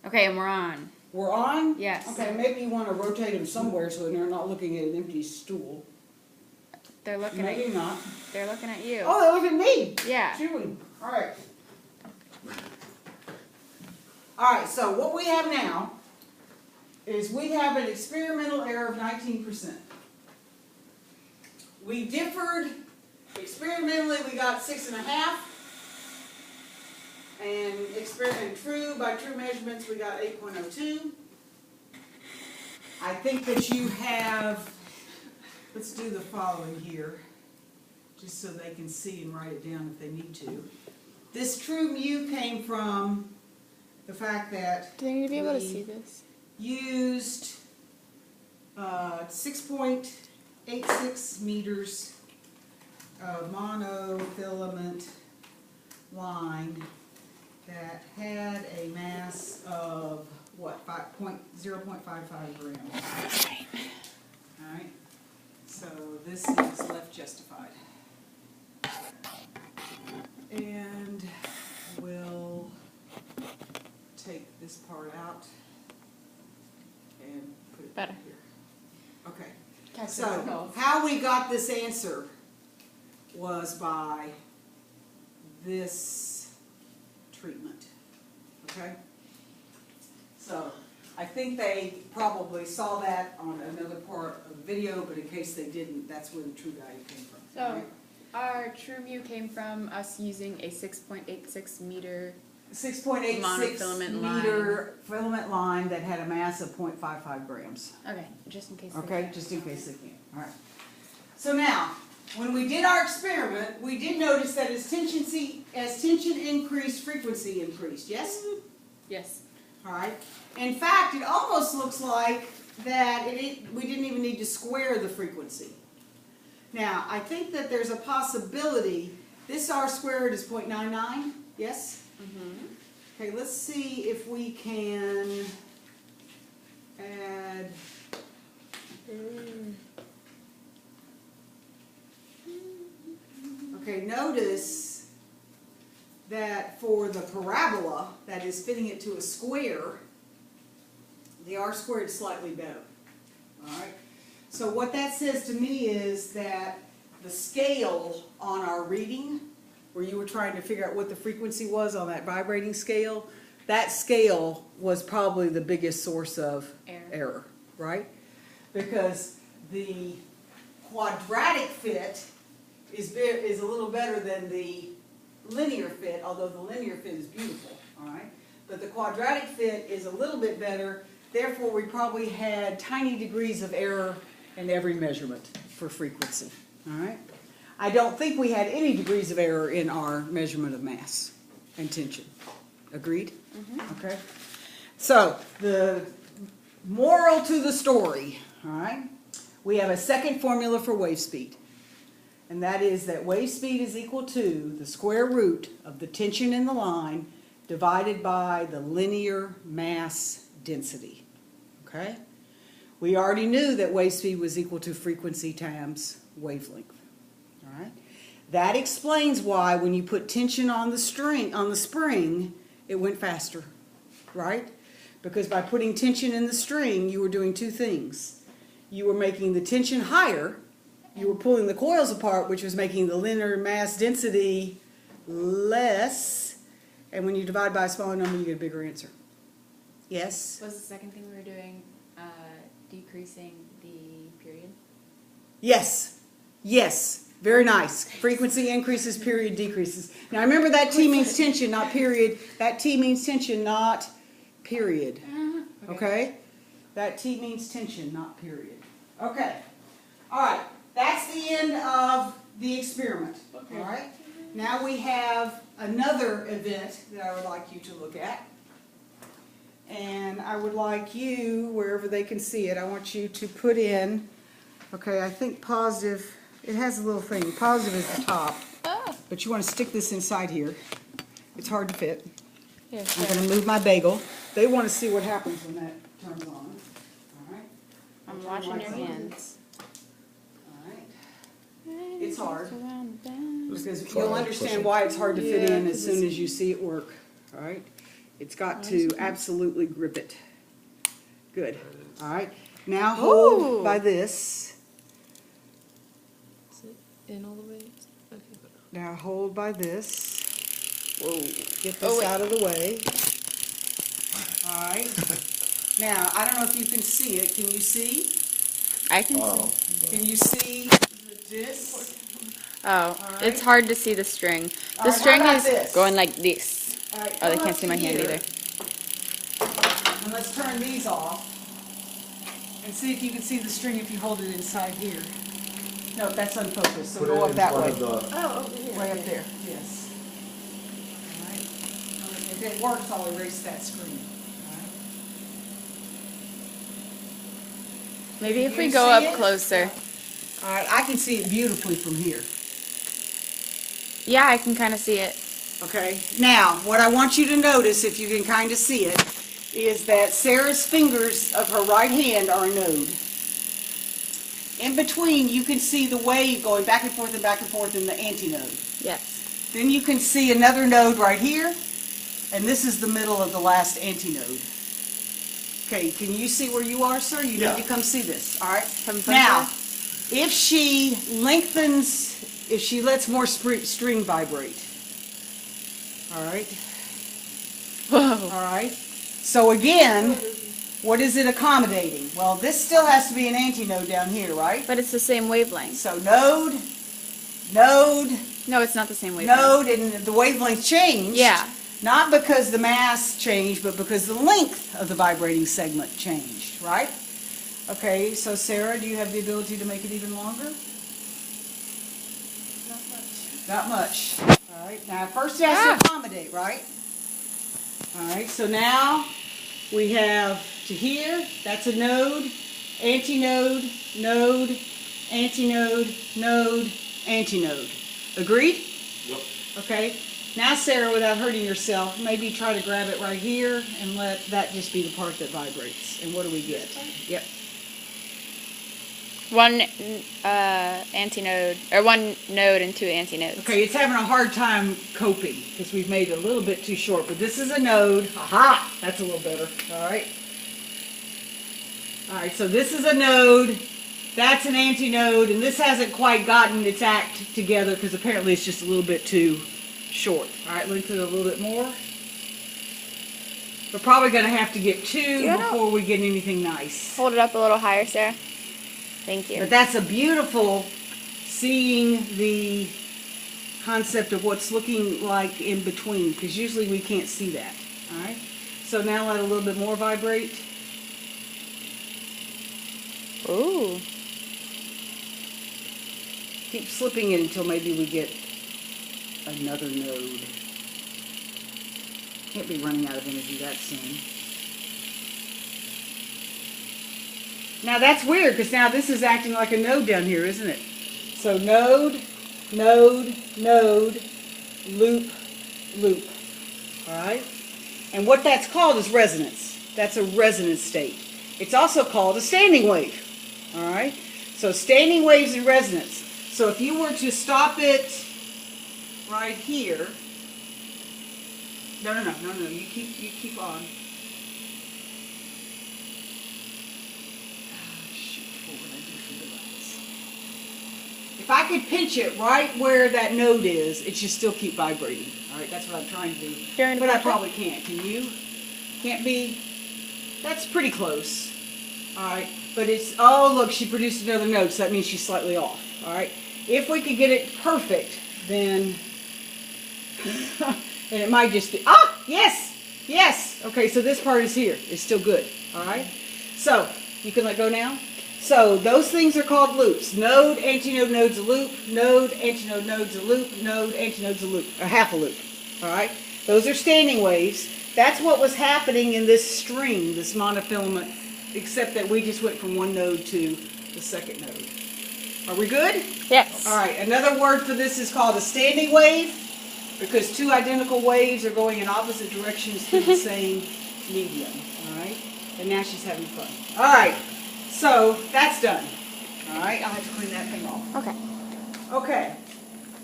Okay, and we're on. We're on? Yes. Okay, maybe you want to rotate them somewhere so they're not looking at an empty stool. They're looking Maybe at not. They're looking at you. Oh, they look at me. Yeah. Chewing. All right. All right, so what we have now is we have an experimental error of 19%. We differed. Experimentally, we got 6.5. And true, by true measurements, we got 8.02. I think that you have, let's do the following here, just so they can see and write it down if they need to. This true mu came from the fact that Do they need to be able to see this? used 6.86 meters of monofilament line that had a mass of what, 0.55 grams. All right, so this is left justified. And we'll take this part out and put it Better. back here. Okay. Catch So, yourself. how we got this answer was by this treatment, okay? So, I think they probably saw that on another part of the video, but in case they didn't, that's where the true value came from. So, all right? our true mu came from us using a 6.86 meter. 6.86 monofilament meter filament line that had a mass of 0.55 grams. Okay, just in case. they Okay, can't. just in case they can't. All right. So now, when we did our experiment, we did notice that as tension increased, frequency increased. Yes? Yes. All right. In fact, it almost looks like that we didn't even need to square the frequency. Now, I think that there's a possibility. This R squared is 0.99. Yes? Mm-hmm. Okay, let's see if we can add. Okay, notice that for the parabola, that is fitting it to a square, the R squared is slightly better. All right? So what that says to me is that the scale on our reading, where you were trying to figure out what the frequency was on that vibrating scale, that scale was probably the biggest source of error, right? Because the quadratic fit is a little better than the linear fit, although the linear fit is beautiful, all right? But the quadratic fit is a little bit better, therefore we probably had tiny degrees of error in every measurement for frequency, all right? I don't think we had any degrees of error in our measurement of mass and tension. Agreed? Mm-hmm. Okay. So, the moral to the story, all right? We have a second formula for wave speed. And that is that wave speed is equal to the square root of the tension in the line divided by the linear mass density. Okay? We already knew that wave speed was equal to frequency times wavelength. All right? That explains why when you put tension on the spring, it went faster. Right? Because by putting tension in the string, you were doing two things. You were making the tension higher. You were pulling the coils apart, which was making the linear mass density less. And when you divide by a smaller number, you get a bigger answer. Yes? Was the second thing we were doing decreasing the period? Yes. Yes. Very nice. Frequency increases, period decreases. Now remember that T means tension, not period. That T means tension, not period. Okay? That T means tension, not period. Okay. All right. That's the end of the experiment. Okay. All right. Now we have another event that I would like you to look at. And I would like you, wherever they can see it, I want you to put in, okay, I think positive, it has a little thing. Positive is the top. But you want to stick this inside here. It's hard to fit. Yeah, I'm going to move my bagel. They want to see what happens when that turns on. All right. I'm watching your hands. All right. It's hard. Around the bend. Because you'll understand why it's hard to fit in as soon as you see it work. All right. It's got to absolutely grip it. Good. All right. Now hold Ooh. by this. Is it in all the way? Okay. Now hold by this. Whoa. Get this Oh, wait. out of the way. All right. Now, I don't know if you can see it. Can you see? I can Oh, see. Can you see the disc? Oh, Alright. it's hard to see the string. The Alright, how string about is this? going like this. All right, Oh, they come can't up see to my hand here, either. And let's turn these off. And see if you can see the string if you hold it inside here. No, that's unfocused, so put go it up in that front way. of the, Oh, over here. Way up there, yes. All right. If it works, I'll erase that screen. All right. Maybe if Can we you go see up it? closer. All right, I can see it beautifully from here. Yeah, I can kind of see it. Okay, now, what I want you to notice, if you can kind of see it, is that Sarah's fingers of her right hand are a node. In between, you can see the wave going back and forth in the antinode. Yes. Then you can see another node right here, and this is the middle of the last antinode. Okay, can you see where you are, sir? You Yeah. need to come see this, all right? From front Now, side? if she lengthens, if she lets more string vibrate, all right? Whoa. All right. So again, what is it accommodating? Well, this still has to be an antinode down here, right? But it's the same wavelength. So node, node, No, it's not the same wavelength. node, and the wavelength changed. Yeah. Not because the mass changed, but because the length of the vibrating segment changed, right? Okay, so Sarah, do you have the ability to make it even longer? Not much. Not much. All right, now first it has to accommodate, right? All right, so now we have to here, that's a node, antinode, node, antinode, node, antinode. Agreed? Yep. Okay, now Sarah, without hurting yourself, maybe try to grab it right here and let that just be the part that vibrates. And what do we get? Yep. One antinode, or one node and two antinodes. Okay, it's having a hard time coping because we've made it a little bit too short, but this is a node. Aha! That's a little better. All right. All right, so this is a node. That's an antinode, and this hasn't quite gotten its act together because apparently it's just a little bit too short. All right, lengthen it a little bit more. We're probably going to have to get two you know- before we get anything nice. Hold it up a little higher, Sarah. Thank you. But that's a beautiful seeing the concept of what's looking like in between, because usually we can't see that. All right. So now let a little bit more vibrate. Ooh. Keep slipping it until maybe we get another node. Can't be running out of energy that soon. Now that's weird because now this is acting like a node down here, isn't it? So node, node, node, loop, loop. All right? And what that's called is resonance. That's a resonance state. It's also called a standing wave. All right? So standing waves and resonance. So if you were to stop it right here, no, you keep on. If I could pinch it right where that node is, it should still keep vibrating. All right, that's what I'm trying to do. You're gonna But I pinch it? probably can't. Can you? Can't be? That's pretty close. All right, but it's, oh, look, she produced another node, so that means she's slightly off. All right, if we could get it perfect, then, and it might just be, yes, yes. Okay, so this part is here. It's still good. All right, so you can let go now. So those things are called loops. Node, antinode, node's a loop. Node, antinode, node's a loop. Node, antinode's a loop, or half a loop. All right? Those are standing waves. That's what was happening in this string, this monofilament, except that we just went from one node to the second node. Are we good? Yes. All right. Another word for this is called a standing wave because two identical waves are going in opposite directions to the same medium. All right? And now she's having fun. All right. So that's done. All right, I'll have to clean that thing off. Okay. Okay.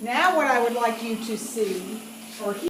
Now what I would like you to see, or hear,